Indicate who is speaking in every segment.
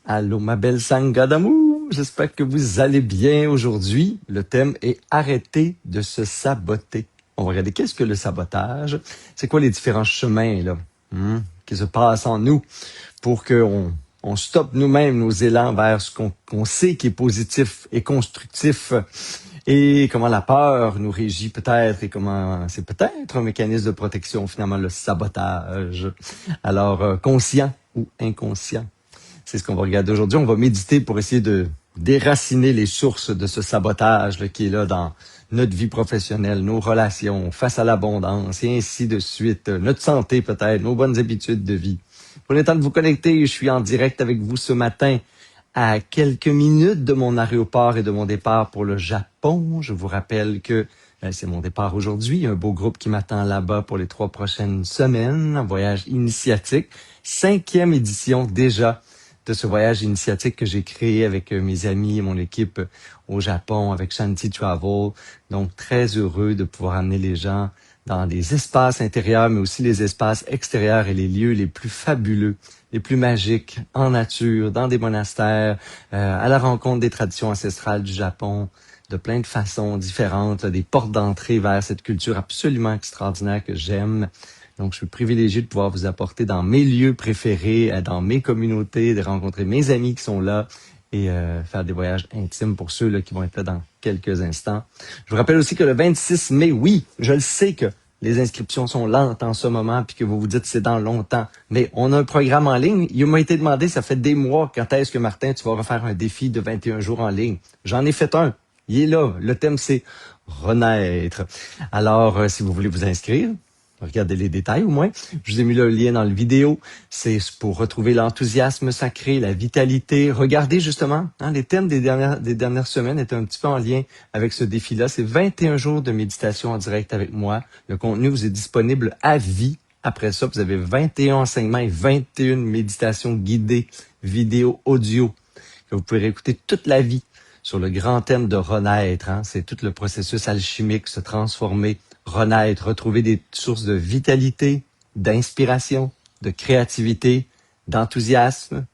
Speaker 1: Allô, ma belle sangha d'amour. J'espère que vous allez bien aujourd'hui. Le thème est arrêter de se saboter. On va regarder qu'est-ce que le sabotage. C'est quoi les différents chemins là qui se passent en nous pour qu'on stoppe nous-mêmes nos élans vers ce qu'on sait qui est positif et constructif. Et comment la peur nous régit peut-être et comment c'est peut-être un mécanisme de protection finalement le sabotage. Alors conscient ou inconscient. C'est ce qu'on va regarder aujourd'hui. On va méditer pour essayer de déraciner les sources de ce sabotage là, qui est là dans notre vie professionnelle, nos relations, face à l'abondance et ainsi de suite. Notre santé peut-être, nos bonnes habitudes de vie. Prenez le temps de vous connecter. Je suis en direct avec vous ce matin à quelques minutes de mon aéroport et de mon départ pour le Japon. Je vous rappelle que c'est mon départ aujourd'hui. Il y a un beau groupe qui m'attend là-bas pour les 3 prochaines semaines. Un voyage initiatique. 5e édition déjà de ce voyage initiatique que j'ai créé avec mes amis et mon équipe au Japon avec Shanti Travel. Donc, très heureux de pouvoir amener les gens dans des espaces intérieurs, mais aussi les espaces extérieurs et les lieux les plus fabuleux, les plus magiques, en nature, dans des monastères, à la rencontre des traditions ancestrales du Japon, de plein de façons différentes, là, des portes d'entrée vers cette culture absolument extraordinaire que j'aime. Donc, je suis privilégié de pouvoir vous apporter dans mes lieux préférés, dans mes communautés, de rencontrer mes amis qui sont là et faire des voyages intimes pour ceux là, qui vont être là dans quelques instants. Je vous rappelle aussi que le 26 mai, oui, je le sais que les inscriptions sont lentes en ce moment puis que vous vous dites c'est dans longtemps, mais on a un programme en ligne. Il m'a été demandé, ça fait des mois, quand est-ce que Martin, tu vas refaire un défi de 21 jours en ligne? J'en ai fait un. Il est là. Le thème, c'est renaître. Alors, si vous voulez vous inscrire, regardez les détails au moins. Je vous ai mis le lien dans la vidéo. C'est pour retrouver l'enthousiasme sacré, la vitalité. Regardez justement, les thèmes des dernières semaines étaient un petit peu en lien avec ce défi-là. C'est 21 jours de méditation en direct avec moi. Le contenu vous est disponible à vie. Après ça, vous avez 21 enseignements et 21 méditations guidées, vidéo, audio, que vous pouvez réécouter toute la vie sur le grand thème de renaître. C'est tout le processus alchimique, se transformer, renaître, retrouver des sources de vitalité, d'inspiration, de créativité, d'enthousiasme.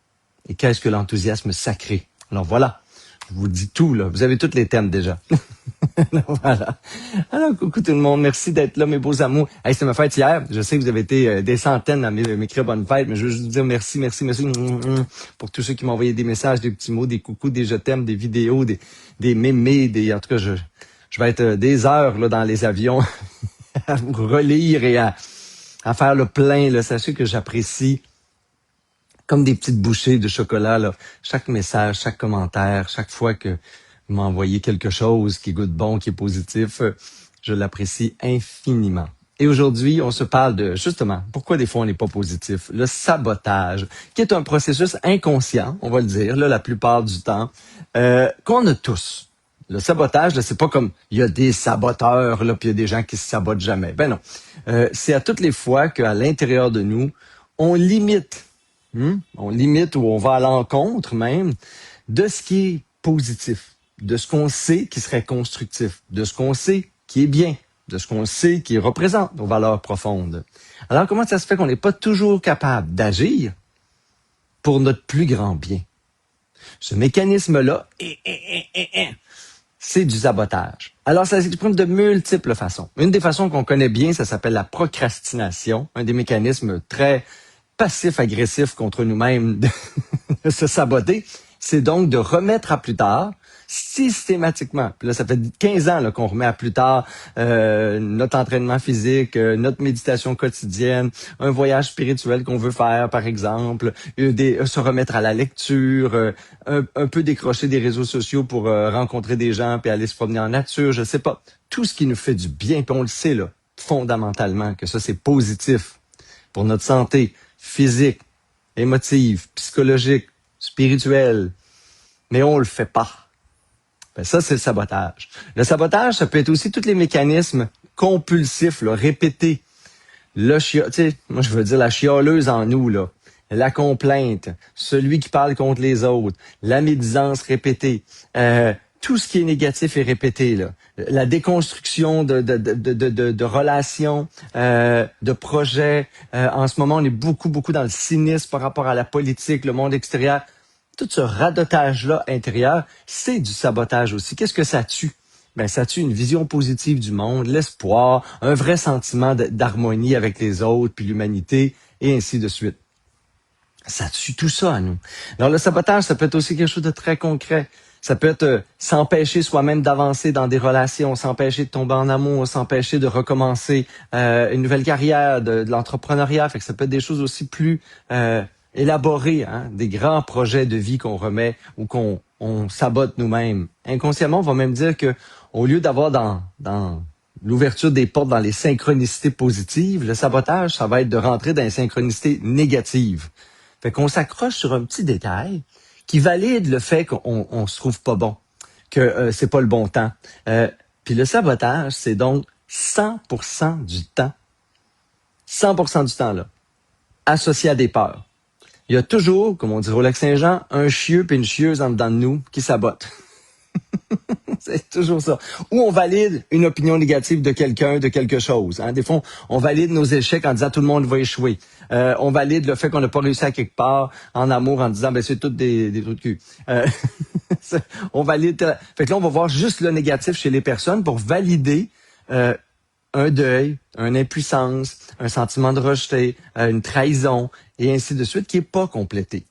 Speaker 1: Et qu'est-ce que l'enthousiasme sacré? Alors voilà, je vous dis tout, là. Vous avez tous les thèmes déjà. Voilà. Alors, coucou tout le monde. Merci d'être là, mes beaux amours. Hey, c'était ma fête hier. Je sais que vous avez été des centaines à m'écrire bonne fête, mais je veux juste vous dire merci pour tous ceux qui m'ont envoyé des messages, des petits mots, des coucous, des je t'aime, des vidéos, des mémés, en tout cas, je vais être des heures là dans les avions à vous relire et à faire le plein. Là. Sachez que j'apprécie comme des petites bouchées de chocolat là, chaque message, chaque commentaire, chaque fois que vous m'envoyez quelque chose qui goûte bon, qui est positif, je l'apprécie infiniment. Et aujourd'hui, on se parle de, justement, pourquoi des fois on n'est pas positif, le sabotage, qui est un processus inconscient, on va le dire, là, la plupart du temps, qu'on a tous. Le sabotage, là, c'est pas comme il y a des saboteurs, là, puis il y a des gens qui se sabotent jamais. Ben non. C'est à toutes les fois qu'à l'intérieur de nous, on limite. On limite ou on va à l'encontre même de ce qui est positif, de ce qu'on sait qui serait constructif, de ce qu'on sait qui est bien, de ce qu'on sait qui représente nos valeurs profondes. Alors, comment ça se fait qu'on n'est pas toujours capable d'agir pour notre plus grand bien? Ce mécanisme-là, c'est du sabotage. Alors, ça s'exprime de multiples façons. Une des façons qu'on connaît bien, ça s'appelle la procrastination, un des mécanismes très passif-agressif contre nous-mêmes de se saboter, c'est donc de remettre à plus tard, systématiquement. Puis là, ça fait 15 ans là, qu'on remet à plus tard notre entraînement physique, notre méditation quotidienne, un voyage spirituel qu'on veut faire, par exemple, se remettre à la lecture, un peu décrocher des réseaux sociaux pour rencontrer des gens, puis aller se promener en nature, je sais pas. Tout ce qui nous fait du bien, puis on le sait, là, fondamentalement, que ça, c'est positif pour notre santé physique, émotive, psychologique, spirituelle, mais on le fait pas. Ben ça, c'est le sabotage. Le sabotage, ça peut être aussi tous les mécanismes compulsifs, là, répétés. Moi, je veux dire la chialeuse en nous, là. La complainte, celui qui parle contre les autres, la médisance répétée, tout ce qui est négatif est répété, là. La déconstruction de relations, de projets. En ce moment, on est beaucoup dans le cynisme par rapport à la politique, le monde extérieur. tout ce radotage-là intérieur, c'est du sabotage aussi. Qu'est-ce que ça tue? Ben, ça tue une vision positive du monde, l'espoir, un vrai sentiment d'harmonie avec les autres, puis l'humanité, et ainsi de suite. Ça tue tout ça à nous. Alors, le sabotage, ça peut être aussi quelque chose de très concret. Ça peut être s'empêcher soi-même d'avancer dans des relations, s'empêcher de tomber en amour, s'empêcher de recommencer une nouvelle carrière, de l'entrepreneuriat. Fait que ça peut être des choses aussi plus élaborées, hein, des grands projets de vie qu'on remet ou on sabote nous-mêmes. Inconsciemment, on va même dire que au lieu d'avoir dans l'ouverture des portes dans les synchronicités positives, le sabotage, ça va être de rentrer dans les synchronicités négatives. Fait qu'on s'accroche sur un petit détail qui valide le fait qu'on se trouve pas bon, que c'est pas le bon temps. Puis le sabotage, c'est donc 100% du temps, 100% du temps là, associé à des peurs. Il y a toujours, comme on dit au Lac-Saint-Jean, un chieux puis une chieuse en dedans de nous qui sabote. C'est toujours ça. Ou on valide une opinion négative de quelqu'un, de quelque chose. Hein. Des fois, on valide nos échecs en disant tout le monde va échouer. On valide le fait qu'on n'a pas réussi à quelque part en amour en disant ben c'est tout des trous de cul. On valide. Fait que là, on va voir juste le négatif chez les personnes pour valider un deuil, une impuissance, un sentiment de rejeté, une trahison et ainsi de suite qui est pas complété.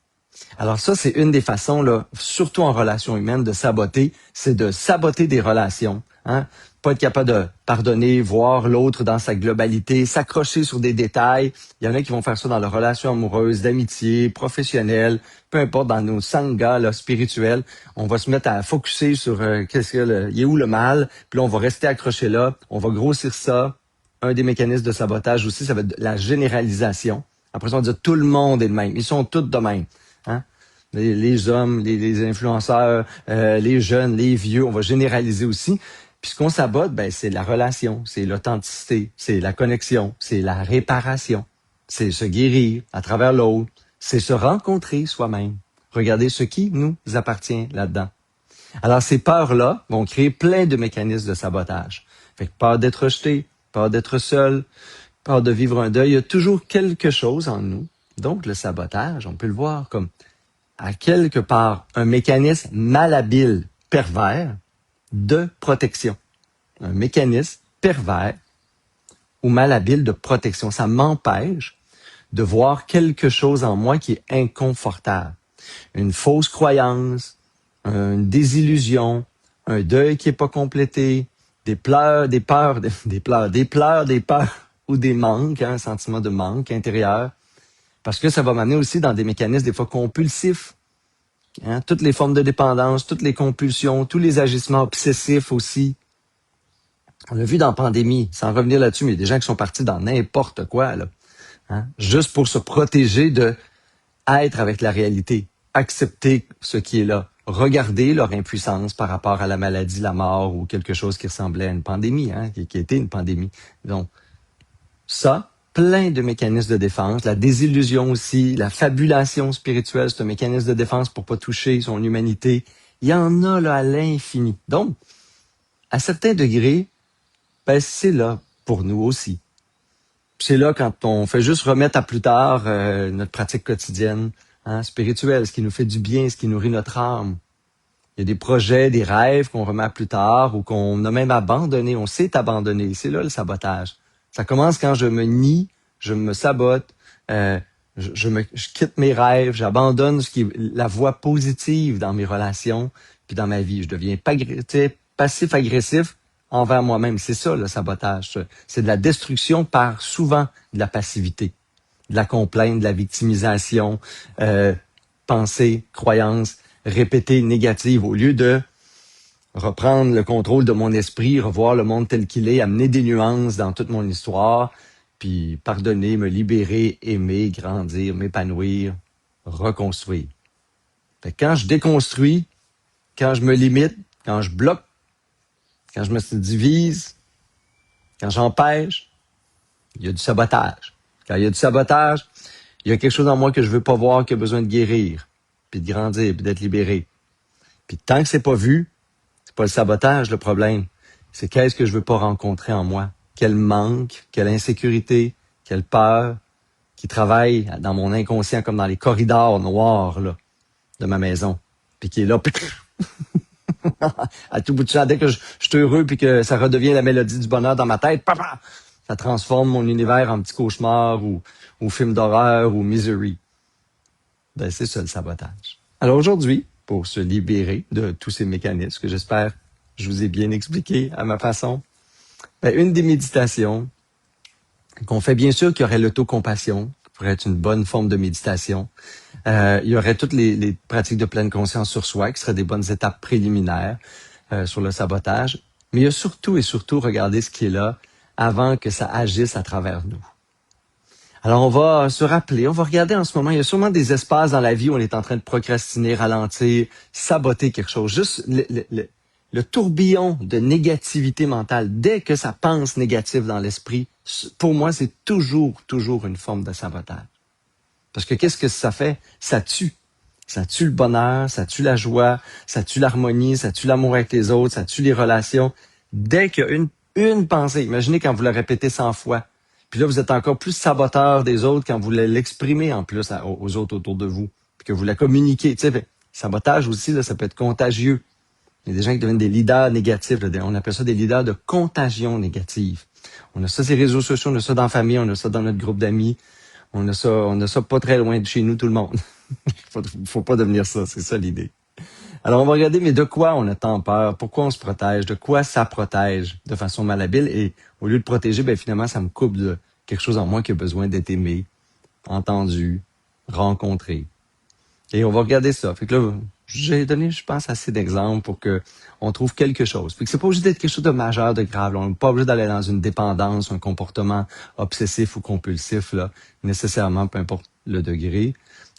Speaker 1: Alors ça, c'est une des façons, là, surtout en relation humaine, de saboter, c'est de saboter des relations. Hein? Pas être capable de pardonner, voir l'autre dans sa globalité, s'accrocher sur des détails. Il y en a qui vont faire ça dans leurs relations amoureuses, d'amitié, professionnelles, peu importe, dans nos sanghas là, spirituels. On va se mettre à focusser sur il est où le mal, puis là, on va rester accroché là, on va grossir ça. Un des mécanismes de sabotage aussi, ça va être la généralisation. Après ça, on va dire tout le monde est le même. Ils sont tous de même. Hein? Les hommes, les influenceurs, les jeunes, les vieux, on va généraliser aussi. Puis ce qu'on sabote, ben, c'est la relation, c'est l'authenticité, c'est la connexion, c'est la réparation, c'est se guérir à travers l'autre, c'est se rencontrer soi-même. Regardez ce qui nous appartient là-dedans. Alors ces peurs-là vont créer plein de mécanismes de sabotage. Fait que peur d'être rejeté, peur d'être seul, peur de vivre un deuil, il y a toujours quelque chose en nous. Donc le sabotage, on peut le voir comme à quelque part un mécanisme malhabile, pervers, de protection. Un mécanisme pervers ou malhabile de protection. Ça m'empêche de voir quelque chose en moi qui est inconfortable. Une fausse croyance, une désillusion, un deuil qui n'est pas complété, des pleurs, des peurs, des peurs ou des manques, hein, un sentiment de manque intérieur. Parce que ça va m'amener aussi dans des mécanismes des fois compulsifs. Hein, toutes les formes de dépendance, toutes les compulsions, tous les agissements obsessifs aussi. On l'a vu dans la pandémie, sans revenir là-dessus, mais il y a des gens qui sont partis dans n'importe quoi, là, hein, juste pour se protéger de être avec la réalité, accepter ce qui est là, regarder leur impuissance par rapport à la maladie, la mort ou quelque chose qui ressemblait à une pandémie, hein, qui était une pandémie. Donc, ça, plein de mécanismes de défense, la désillusion aussi, la fabulation spirituelle, c'est un mécanisme de défense pour pas toucher son humanité. Il y en a là à l'infini. Donc, à certains degrés, ben, c'est là pour nous aussi. C'est là quand on fait juste remettre à plus tard notre pratique quotidienne, hein, spirituelle, ce qui nous fait du bien, ce qui nourrit notre âme. Il y a des projets, des rêves qu'on remet à plus tard ou qu'on a même abandonné, on s'est abandonné. C'est là le sabotage. Ça commence quand je me nie, je me sabote, je quitte mes rêves, j'abandonne ce qui est la voie positive dans mes relations puis dans ma vie. Je deviens passif-agressif envers moi-même. C'est ça le sabotage. C'est de la destruction par souvent de la passivité, de la complainte, de la victimisation, pensée, croyance répétée négative au lieu de reprendre le contrôle de mon esprit, revoir le monde tel qu'il est, amener des nuances dans toute mon histoire, puis pardonner, me libérer, aimer, grandir, m'épanouir, reconstruire. Fait que quand je déconstruis, quand je me limite, quand je bloque, quand je me divise, quand j'empêche, il y a du sabotage. Quand il y a du sabotage, il y a quelque chose en moi que je veux pas voir, qui a besoin de guérir, puis de grandir, puis d'être libéré. Puis tant que c'est pas vu, c'est pas le sabotage le problème. C'est qu'est-ce que je veux pas rencontrer en moi. Quel manque, quelle insécurité, quelle peur qui travaille dans mon inconscient comme dans les corridors noirs là, de ma maison, puis qui est là, à tout bout de champ, dès que je suis heureux puis que ça redevient la mélodie du bonheur dans ma tête, papa, ça transforme mon univers en petit cauchemar ou film d'horreur ou misery. Ben, c'est ça le sabotage. Alors aujourd'hui, pour se libérer de tous ces mécanismes que j'espère je vous ai bien expliqué à ma façon, ben, une des méditations qu'on fait, bien sûr qu'il y aurait l'autocompassion, qui pourrait être une bonne forme de méditation. Il y aurait toutes les pratiques de pleine conscience sur soi, qui seraient des bonnes étapes préliminaires sur le sabotage. Mais il y a surtout et surtout regarder ce qui est là avant que ça agisse à travers nous. Alors, on va se rappeler, on va regarder en ce moment, il y a sûrement des espaces dans la vie où on est en train de procrastiner, ralentir, saboter quelque chose. Juste le tourbillon de négativité mentale, dès que ça pense négatif dans l'esprit, pour moi, c'est toujours une forme de sabotage. Parce que qu'est-ce que ça fait? Ça tue. Ça tue le bonheur, ça tue la joie, ça tue l'harmonie, ça tue l'amour avec les autres, ça tue les relations. Dès qu'il y a une pensée, imaginez quand vous le répétez 100 fois, puis là, vous êtes encore plus saboteur des autres quand vous l'exprimez en plus aux autres autour de vous, puis que vous la communiquez. Tu sais, sabotage aussi, là, ça peut être contagieux. Il y a des gens qui deviennent des leaders négatifs. Là, on appelle ça des leaders de contagion négative. On a ça sur les réseaux sociaux, on a ça dans la famille, on a ça dans notre groupe d'amis. On a ça pas très loin de chez nous, tout le monde. faut pas devenir ça, c'est ça l'idée. Alors, on va regarder, mais de quoi on a tant peur? Pourquoi on se protège? De quoi ça protège de façon malhabile? Et au lieu de protéger, ben finalement, ça me coupe de quelque chose en moi qui a besoin d'être aimé, entendu, rencontré. Et on va regarder ça. Fait que là, j'ai donné, je pense, assez d'exemples pour que on trouve quelque chose. Fait que c'est pas obligé d'être quelque chose de majeur, de grave. On n'est pas obligé d'aller dans une dépendance, un comportement obsessif ou compulsif, là, nécessairement, peu importe le degré.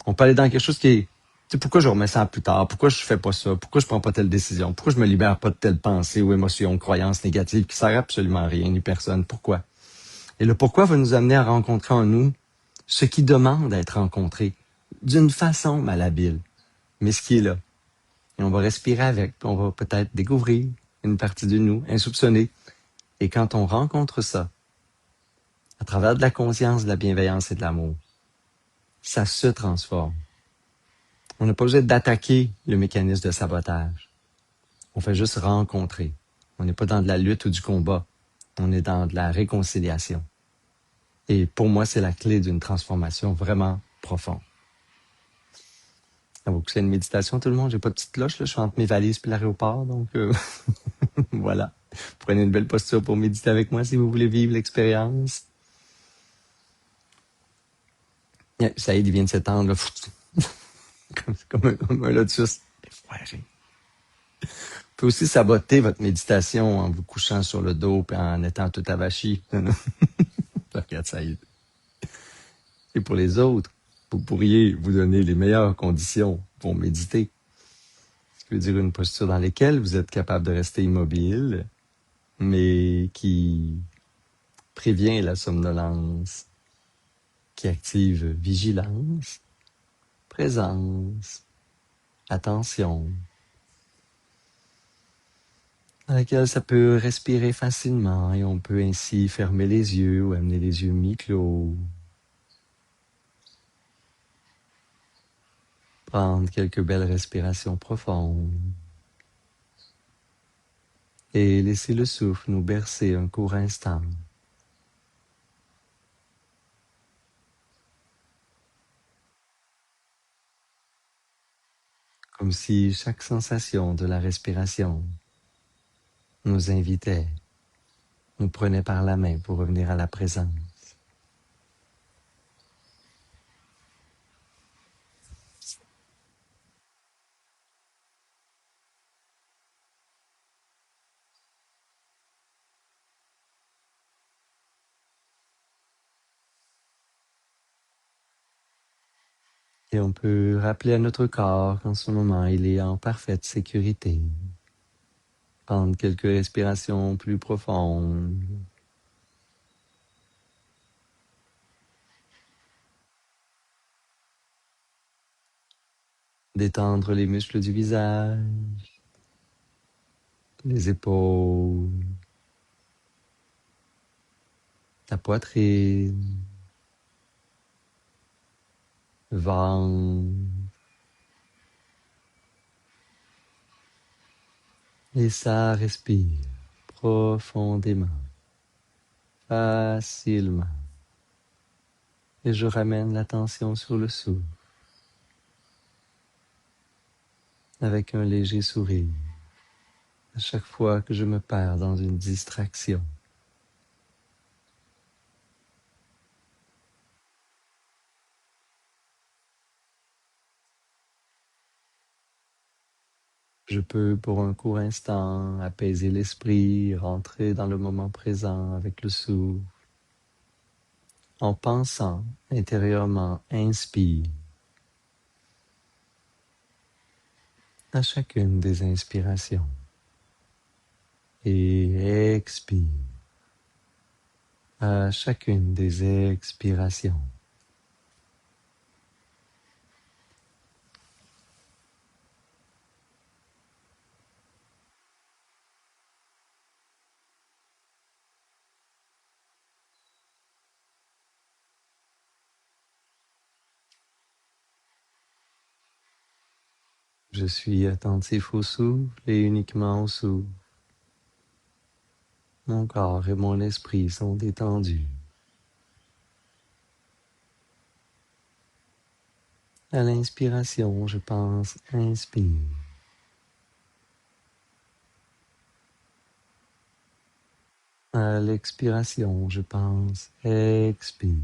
Speaker 1: On peut aller dans quelque chose qui est, tu sais, pourquoi je remets ça plus tard? Pourquoi je fais pas ça? Pourquoi je prends pas telle décision? Pourquoi je me libère pas de telle pensée ou émotion, croyance négative qui sert absolument à rien ni personne? Pourquoi? Et le pourquoi va nous amener à rencontrer en nous ce qui demande à être rencontré d'une façon malhabile, mais ce qui est là. Et on va respirer avec, puis on va peut-être découvrir une partie de nous, insoupçonnée. Et quand on rencontre ça, à travers de la conscience, de la bienveillance et de l'amour, ça se transforme. On n'a pas besoin d'attaquer le mécanisme de sabotage. On fait juste rencontrer. On n'est pas dans de la lutte ou du combat. On est dans de la réconciliation. Et pour moi, c'est la clé d'une transformation vraiment profonde. Ça vaut que c'est une méditation, tout le monde. J'ai pas de petite cloche, là. Je suis entre mes valises puis l'aéroport, donc voilà. Prenez une belle posture pour méditer avec moi si vous voulez vivre l'expérience. Ça y est, il vient de s'étendre, là. comme un lotus. Vous pouvez aussi saboter votre méditation en vous couchant sur le dos et en étant tout avachi. Regarde, ça y est. Et pour les autres, vous pourriez vous donner les meilleures conditions pour méditer. Ce qui veut dire une posture dans laquelle vous êtes capable de rester immobile, mais qui prévient la somnolence, qui active vigilance, présence, attention, dans laquelle ça peut respirer facilement et on peut ainsi fermer les yeux ou amener les yeux mi-clos. Prendre quelques belles respirations profondes et laisser le souffle nous bercer un court instant. Comme si chaque sensation de la respiration nous invitait, nous prenait par la main pour revenir à la présence. Et on peut rappeler à notre corps qu'en ce moment, il est en parfaite sécurité. Prendre quelques respirations plus profondes. Détendre les muscles du visage, les épaules, la poitrine, le ventre, Et ça respire profondément, facilement. Et je ramène l'attention sur le souffle avec un léger sourire à chaque fois que je me perds dans une distraction. Je peux pour un court instant apaiser l'esprit, rentrer dans le moment présent avec le souffle, en pensant intérieurement inspire à chacune des inspirations et expire à chacune des expirations. Je suis attentif au souffle et uniquement au souffle. Mon corps et mon esprit sont détendus. À l'inspiration, je pense inspire. À l'expiration, je pense expire.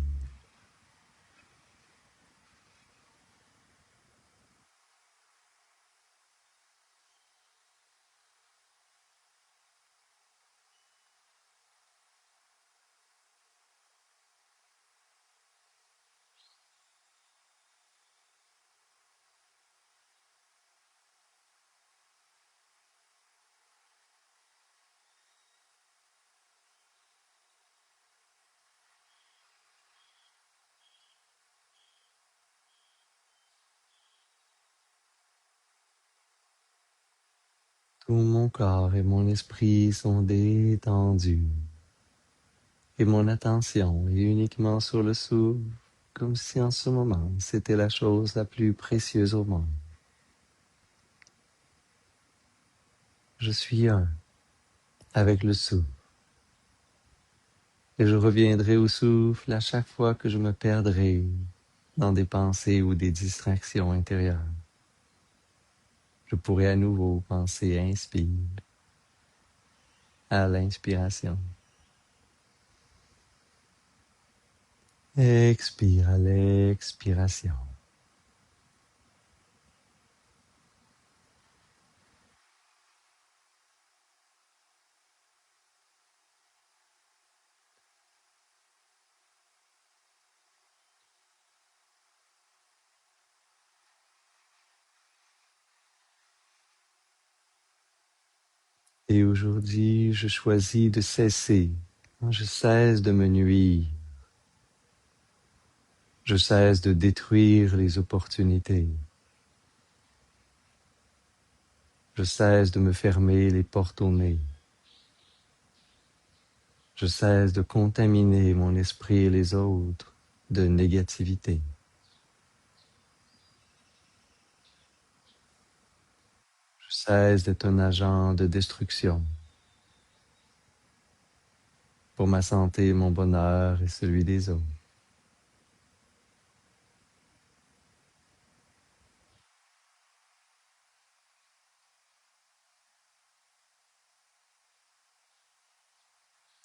Speaker 1: Tout mon corps et mon esprit sont détendus. Et mon attention est uniquement sur le souffle, comme si en ce moment c'était la chose la plus précieuse au monde. Je suis un avec le souffle. Et je reviendrai au souffle à chaque fois que je me perdrai dans des pensées ou des distractions intérieures. Je pourrai à nouveau penser inspire à l'inspiration. Expire à l'expiration. Et aujourd'hui, je choisis de cesser. Je cesse de me nuire. Je cesse de détruire les opportunités. Je cesse de me fermer les portes au nez. Je cesse de contaminer mon esprit et les autres de négativité. Je cesse d'être un agent de destruction pour ma santé, mon bonheur et celui des autres.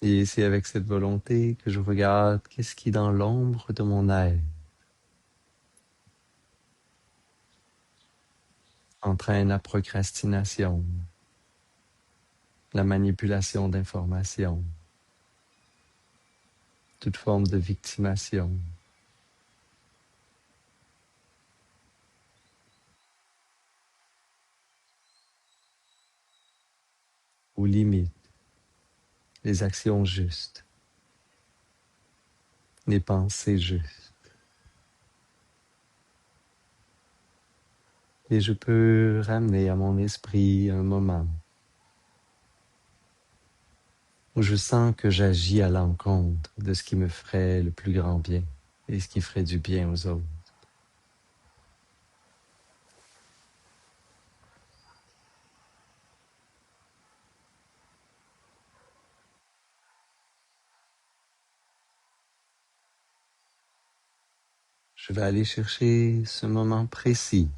Speaker 1: Et c'est avec cette volonté que je regarde qu'est-ce qui, dans l'ombre de mon être, entraîne la procrastination, la manipulation d'informations, toute forme de victimation, ou limite les actions justes, les pensées justes. Et je peux ramener à mon esprit un moment où je sens que j'agis à l'encontre de ce qui me ferait le plus grand bien et ce qui ferait du bien aux autres. Je vais aller chercher ce moment précis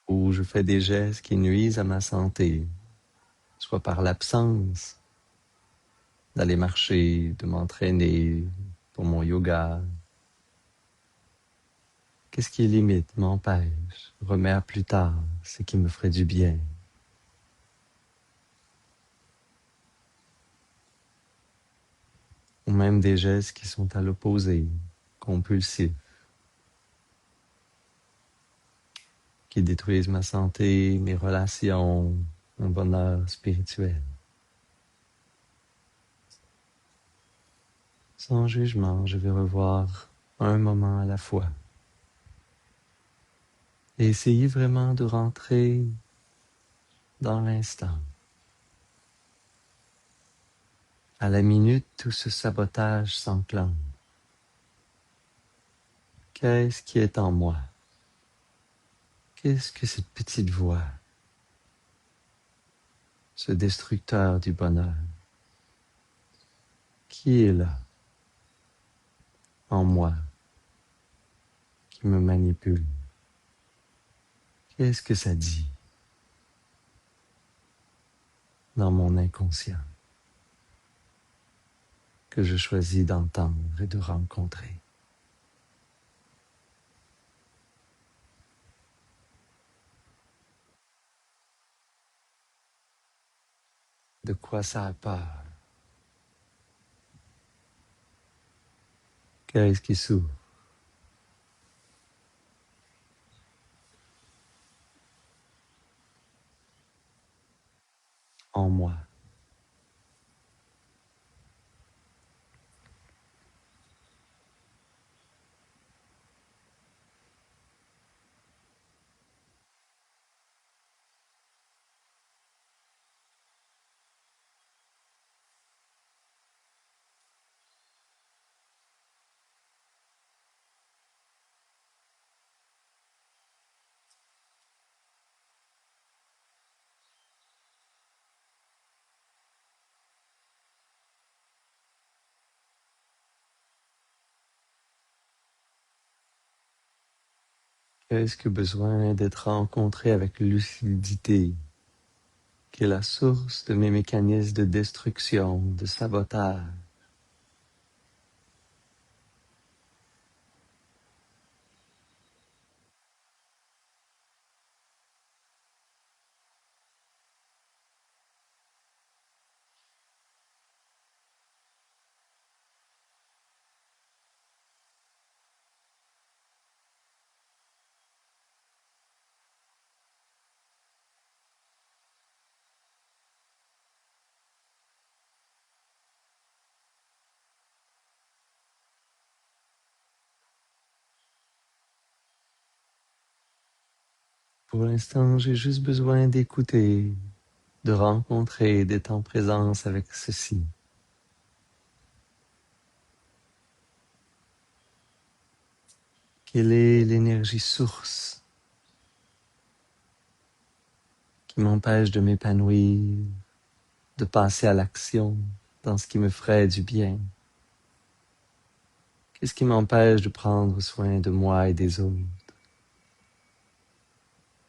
Speaker 1: où je fais des gestes qui nuisent à ma santé, soit par l'absence d'aller marcher, de m'entraîner pour mon yoga. Qu'est-ce qui limite, m'empêche, remet à plus tard ce qui me ferait du bien. Ou même des gestes qui sont à l'opposé, compulsifs, qui détruisent ma santé, mes relations, mon bonheur spirituel. Sans jugement, je vais revoir un moment à la fois et essayer vraiment de rentrer dans l'instant. À la minute où ce sabotage s'enclenche, qu'est-ce qui est en moi? Qu'est-ce que cette petite voix, ce destructeur du bonheur, qui est là, en moi, qui me manipule? Qu'est-ce que ça dit dans mon inconscient que je choisis d'entendre et de rencontrer? De quoi ça a peur? Qu'est-ce qui s'ouvre en moi? Qu'est-ce que besoin d'être rencontré avec lucidité, qui est la source de mes mécanismes de destruction, de sabotage? Pour l'instant, j'ai juste besoin d'écouter, de rencontrer, d'être en présence avec ceci. Quelle est l'énergie source qui m'empêche de m'épanouir, de passer à l'action dans ce qui me ferait du bien? Qu'est-ce qui m'empêche de prendre soin de moi et des autres?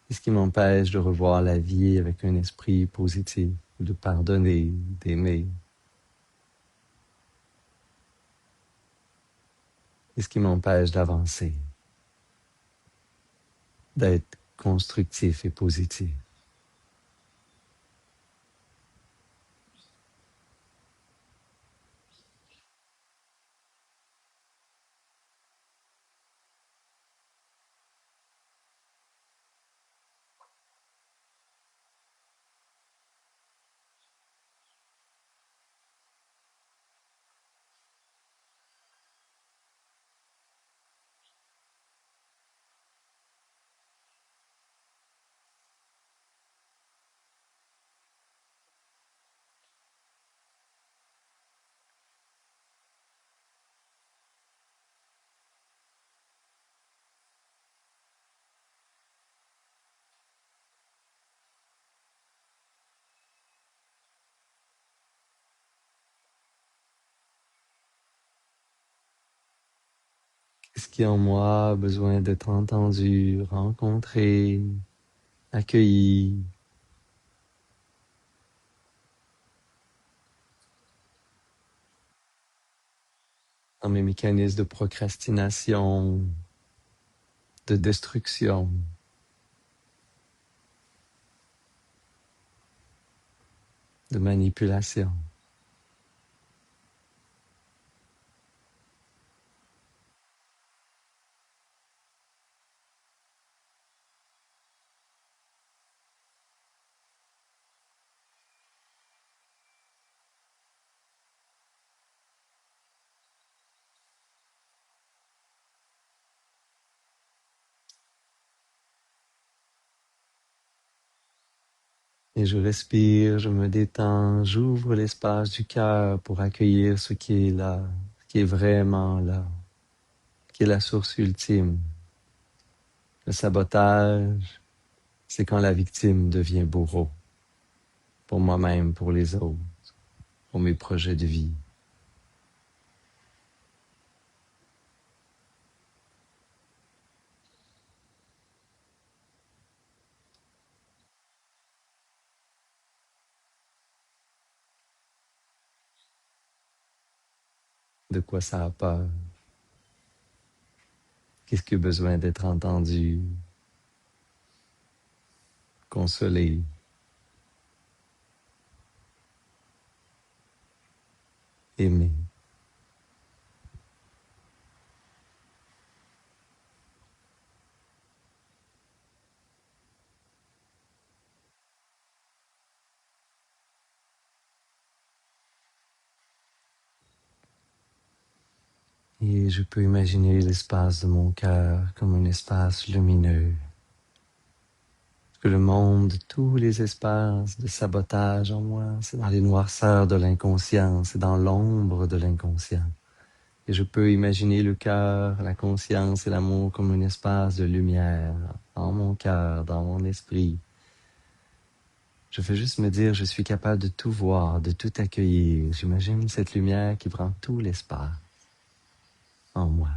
Speaker 1: Qu'est-ce qui m'empêche de revoir la vie avec un esprit positif, de pardonner, d'aimer? Qu'est-ce qui m'empêche d'avancer, d'être constructif et positif? Qu'est-ce qui en moi a besoin d'être entendu, rencontré, accueilli? Dans mes mécanismes de procrastination, de destruction, de manipulation. Et je respire, je me détends, j'ouvre l'espace du cœur pour accueillir ce qui est là, ce qui est vraiment là, qui est la source ultime. Le sabotage, c'est quand la victime devient bourreau, pour moi-même, pour les autres, pour mes projets de vie. De quoi ça a peur? Qu'est-ce qui a besoin d'être entendu, consolé? Aimé. Et je peux imaginer l'espace de mon cœur comme un espace lumineux. Parce que le monde, tous les espaces de sabotage en moi, c'est dans les noirceurs de l'inconscient, c'est dans l'ombre de l'inconscient. Et je peux imaginer le cœur, la conscience et l'amour comme un espace de lumière dans mon cœur, dans mon esprit. Je fais juste me dire, je suis capable de tout voir, de tout accueillir. J'imagine cette lumière qui prend tout l'espace en moi.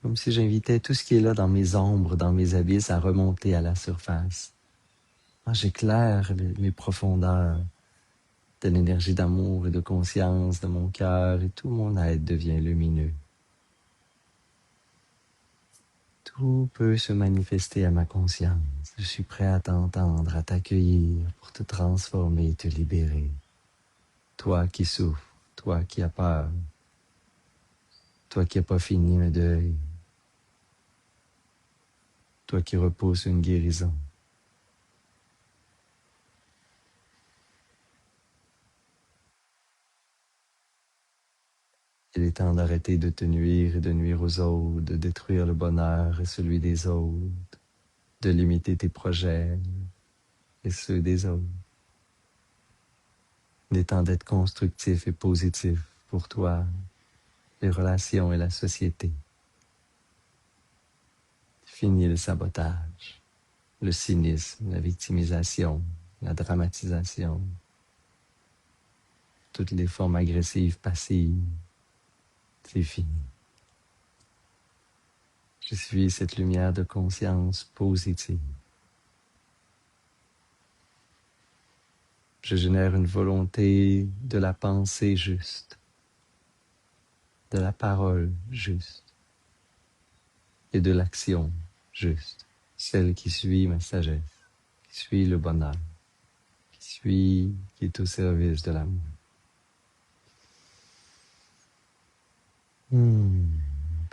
Speaker 1: Comme si j'invitais tout ce qui est là dans mes ombres, dans mes abysses, à remonter à la surface. Moi, j'éclaire mes profondeurs de l'énergie d'amour et de conscience de mon cœur et tout mon être devient lumineux. Tout peut se manifester à ma conscience. Je suis prêt à t'entendre, à t'accueillir pour te transformer et te libérer. Toi qui souffres, toi qui as peur, toi qui n'as pas fini le deuil, toi qui reposes une guérison. Il est temps d'arrêter de te nuire et de nuire aux autres, de détruire le bonheur et celui des autres, de limiter tes projets et ceux des autres. Il est temps d'être constructif et positif pour toi, les relations et la société. Fini le sabotage, le cynisme, la victimisation, la dramatisation, toutes les formes agressives, passives. C'est fini. Je suis cette lumière de conscience positive. Je génère une volonté de la pensée juste, de la parole juste et de l'action juste, celle qui suit ma sagesse, qui suit le bonheur, qui est au service de l'amour.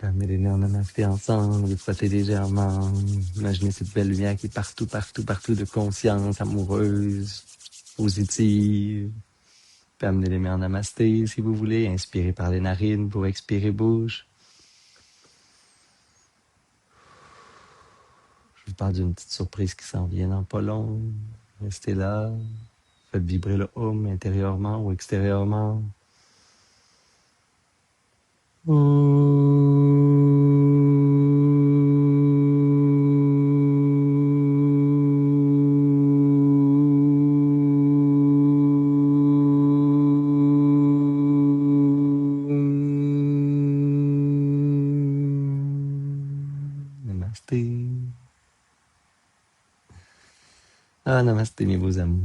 Speaker 1: Amener les nerfs namasté ensemble, les frotter légèrement. Imaginez cette belle lumière qui est partout, partout, partout de conscience amoureuse, positive. Puis amener les mains en namasté si vous voulez. Inspirez par les narines pour expirer bouche. Je vous parle d'une petite surprise qui s'en vient dans pas long. Restez là. Faites vibrer le hum intérieurement ou extérieurement. Ah, namasté, mes beaux amours.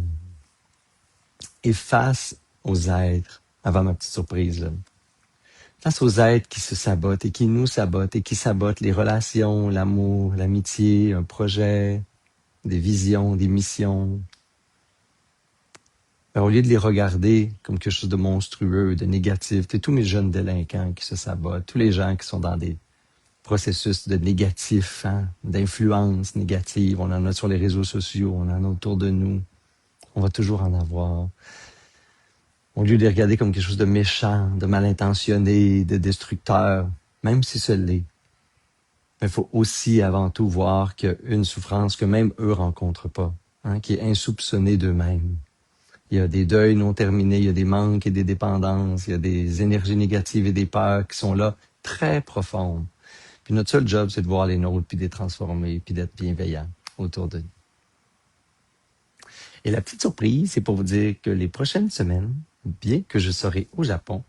Speaker 1: Et face aux êtres, avant ma petite surprise, là, face aux êtres qui se sabotent et qui nous sabotent et qui sabotent les relations, l'amour, l'amitié, un projet, des visions, des missions, ben, au lieu de les regarder comme quelque chose de monstrueux, de négatif, tous mes jeunes délinquants qui se sabotent, tous les gens qui sont dans des processus de négatif, hein, d'influence négative, on en a sur les réseaux sociaux, on en a autour de nous, on va toujours en avoir. Au lieu de les regarder comme quelque chose de méchant, de mal intentionné, de destructeur, même si ce l'est, il faut aussi avant tout voir qu'il y a une souffrance que même eux rencontrent pas, hein, qui est insoupçonnée d'eux-mêmes. Il y a des deuils non terminés, il y a des manques et des dépendances, il y a des énergies négatives et des peurs qui sont là, très profondes. Puis notre seul job, c'est de voir les nôtres, puis de les transformer, puis d'être bienveillant autour de nous. Et la petite surprise, c'est pour vous dire que les prochaines semaines, bien que je serai au Japon,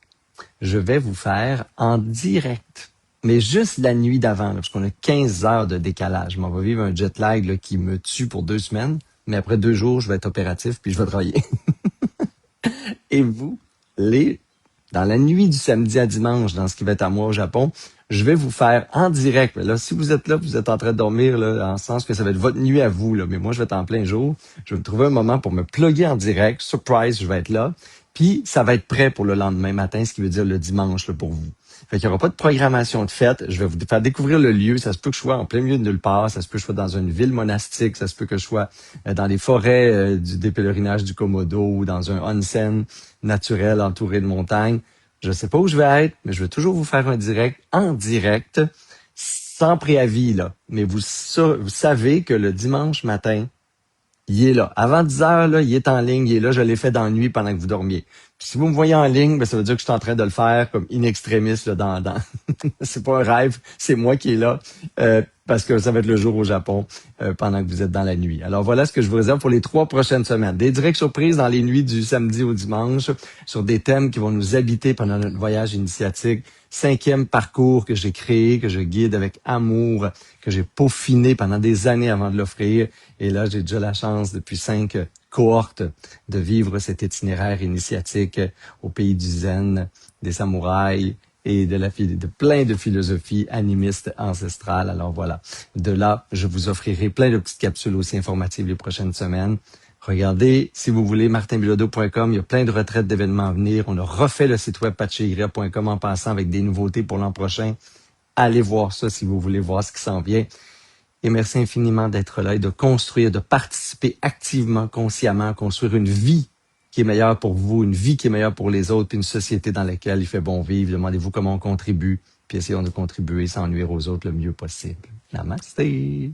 Speaker 1: je vais vous faire en direct, mais juste la nuit d'avant, là, parce qu'on a 15 heures de décalage. On va vivre un jet lag là, qui me tue pour 2 semaines, mais après 2 jours, je vais être opératif, puis je vais travailler. Et vous, dans la nuit du samedi à dimanche, dans ce qui va être à moi au Japon, je vais vous faire en direct. Là, si vous êtes là, vous êtes en train de dormir, là, dans le sens que ça va être votre nuit à vous, là, mais moi, je vais être en plein jour. Je vais me trouver un moment pour me plugger en direct. Surprise, je vais être là. Puis, ça va être prêt pour le lendemain matin, ce qui veut dire le dimanche là, pour vous. Fait qu'il n'y aura pas de programmation de fête. Je vais vous faire découvrir le lieu. Ça se peut que je sois en plein milieu de nulle part. Ça se peut que je sois dans une ville monastique. Ça se peut que je sois dans les forêts des pèlerinages du Komodo ou dans un onsen naturel entouré de montagnes. Je sais pas où je vais être, mais je vais toujours vous faire un direct en direct, sans préavis, là. Mais vous savez que le dimanche matin, il est là. Avant 10 heures, là, il est en ligne, il est là, je l'ai fait dans la nuit pendant que vous dormiez. Puis si vous me voyez en ligne, ben, ça veut dire que je suis en train de le faire comme in extremis, là, dans... c'est pas un rêve, c'est moi qui est là, parce que ça va être le jour au Japon, pendant que vous êtes dans la nuit. Alors voilà ce que je vous réserve pour les 3 prochaines semaines. Des directs surprises dans les nuits du samedi au dimanche, sur des thèmes qui vont nous habiter pendant notre voyage initiatique. 5e parcours que j'ai créé, que je guide avec amour, que j'ai peaufiné pendant des années avant de l'offrir. Et là, j'ai déjà la chance, depuis 5 cohortes, de vivre cet itinéraire initiatique au pays du zen, des samouraïs et de plein de philosophies animistes ancestrales. Alors voilà, de là, je vous offrirai plein de petites capsules aussi informatives les prochaines semaines. Regardez, si vous voulez, martinbilodeau.com, il y a plein de retraites d'événements à venir. On a refait le site web patcheigria.com en passant avec des nouveautés pour l'an prochain. Allez voir ça si vous voulez voir ce qui s'en vient. Et merci infiniment d'être là et de construire, de participer activement, consciemment, à construire une vie qui est meilleure pour vous, une vie qui est meilleure pour les autres, puis une société dans laquelle il fait bon vivre. Demandez-vous comment on contribue, puis essayons de contribuer sans nuire aux autres le mieux possible. Namasté!